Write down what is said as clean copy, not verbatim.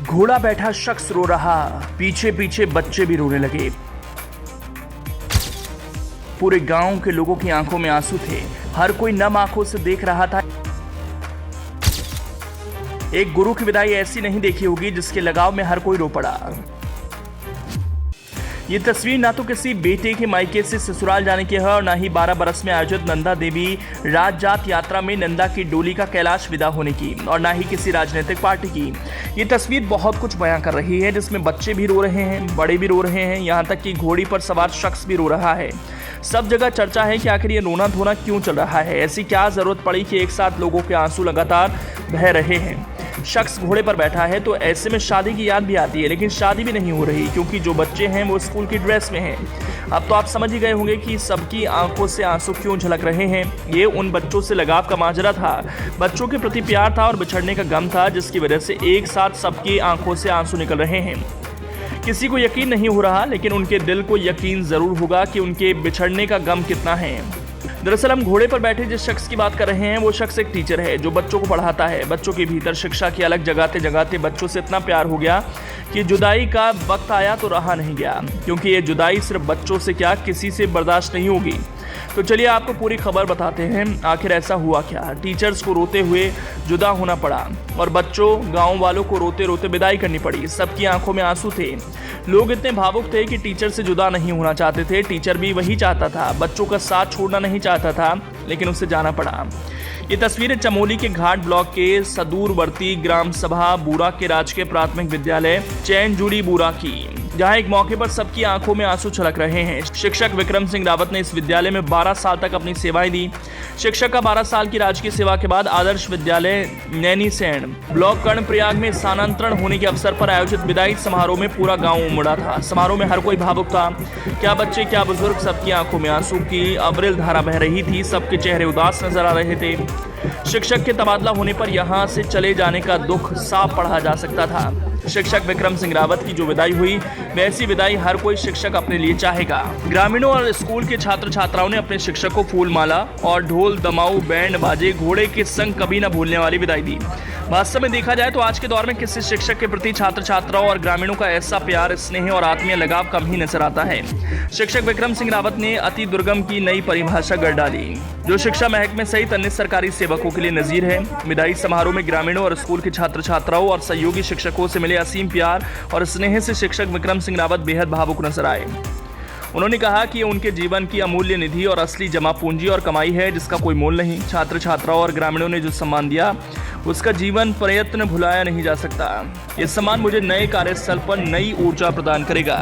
घोड़ा बैठा शख्स रो रहा, पीछे पीछे बच्चे भी रोने लगे। पूरे गांव के लोगों की आंखों में आंसू थे, हर कोई नम आंखों से देख रहा था। एक गुरु की विदाई ऐसी नहीं देखी होगी जिसके लगाव में हर कोई रो पड़ा। ये तस्वीर ना तो किसी बेटे के मायके से ससुराल जाने की है और ना ही 12 बरस में आयोजित नंदा देवी राज जात यात्रा में नंदा की डोली का कैलाश विदा होने की और ना ही किसी राजनीतिक पार्टी की। ये तस्वीर बहुत कुछ बयां कर रही है, जिसमें बच्चे भी रो रहे हैं, बड़े भी रो रहे हैं, यहाँ तक कि घोड़ी पर सवार शख्स भी रो रहा है। सब जगह चर्चा है कि आखिर ये रोना धोना क्यों चल रहा है, ऐसी क्या जरूरत पड़ी कि एक साथ लोगों के आंसू लगातार बह रहे हैं। शख्स घोड़े पर बैठा है तो ऐसे में शादी की याद भी आती है, लेकिन शादी भी नहीं हो रही क्योंकि जो बच्चे हैं वो स्कूल की ड्रेस में हैं। अब तो आप समझ ही गए होंगे कि सबकी आंखों से आंसू क्यों झलक रहे हैं। ये उन बच्चों से लगाव का माजरा था, बच्चों के प्रति प्यार था और बिछड़ने का गम था, जिसकी वजह से एक साथ सबकी आंखों से आंसू निकल रहे हैं। किसी को यकीन नहीं हो रहा, लेकिन उनके दिल को यकीन जरूर होगा कि उनके बिछड़ने का गम कितना है। दरअसल हम घोड़े पर बैठे जिस शख्स की बात कर रहे हैं वो शख्स एक टीचर है जो बच्चों को पढ़ाता है। बच्चों के भीतर शिक्षा की अलग जगाते जगाते बच्चों से इतना प्यार हो गया कि जुदाई का वक्त आया तो रहा नहीं गया, क्योंकि ये जुदाई सिर्फ बच्चों से क्या किसी से बर्दाश्त नहीं होगी। तो चलिए आपको पूरी खबर बताते हैं, आखिर ऐसा हुआ क्या। टीचर्स को रोते हुए जुदा होना पड़ा और बच्चों गांव वालों को रोते रोते विदाई करनी पड़ी। सबकी आंखों में आंसू थे, लोग इतने भावुक थे कि टीचर से जुदा नहीं होना चाहते थे। टीचर भी वही चाहता था, बच्चों का साथ छोड़ना नहीं चाहता था, लेकिन उसे जाना पड़ा। ये तस्वीरें चमोली के घाट ब्लॉक के सदूरवर्ती ग्राम सभा बूरा के राजकीय प्राथमिक विद्यालय चैनजुड़ी बूरा की, जहां एक मौके पर सबकी आंखों में आंसू छलक रहे हैं। शिक्षक विक्रम सिंह रावत ने इस विद्यालय में 12 साल तक अपनी सेवाएं दी। शिक्षक का 12 साल की राजकीय सेवा के बाद आदर्श विद्यालय नैनीसैण ब्लॉक कर्णप्रयाग में स्थानांतरण होने के अवसर पर आयोजित विदाई समारोह में पूरा गांव उमड़ा था। समारोह में हर कोई भावुक था, क्या बच्चे क्या बुजुर्ग, सबकी आंखों में आंसू की अविरल धारा बह रही थी। सबके चेहरे उदास नजर आ रहे थे। शिक्षक के तबादला होने पर यहां से चले जाने का दुख साफ पढ़ा जा सकता था। शिक्षक विक्रम सिंह रावत की जो विदाई हुई, वैसी विदाई हर कोई शिक्षक अपने लिए चाहेगा। ग्रामीणों और स्कूल के छात्र छात्राओं ने अपने शिक्षक को फूल माला और ढोल दमाऊ बैंड बाजे घोड़े के संग कभी न भूलने वाली विदाई दी। वास्तव में देखा जाए तो आज के दौर में किसी शिक्षक के प्रति छात्र छात्राओं और ग्रामीणों का ऐसा प्यार, स्नेह और आत्मीय लगाव कम ही नजर आता है। शिक्षक विक्रम सिंह रावत ने अति दुर्गम की नई परिभाषा गढ़ डाली, जो शिक्षा महकमे सहित अन्य सरकारी सेवकों के लिए नजीर है। विदाई समारोह में ग्रामीणों और स्कूल के छात्र छात्राओं और सहयोगी शिक्षकों से मिले असीम प्यार और स्नेह से शिक्षक विक्रम सिंह रावत बेहद भावुक नजर आए। उन्होंने कहा कि ये उनके जीवन की अमूल्य निधि और असली जमा पूंजी और कमाई है, जिसका कोई मोल नहीं। छात्र छात्राओं और ग्रामीणों ने जो सम्मान दिया, उसका जीवन प्रयत्न भुलाया नहीं जा सकता। ये सम्मान मुझे नए कार्यस्थल पर नई ऊर्जा प्रदान करेगा।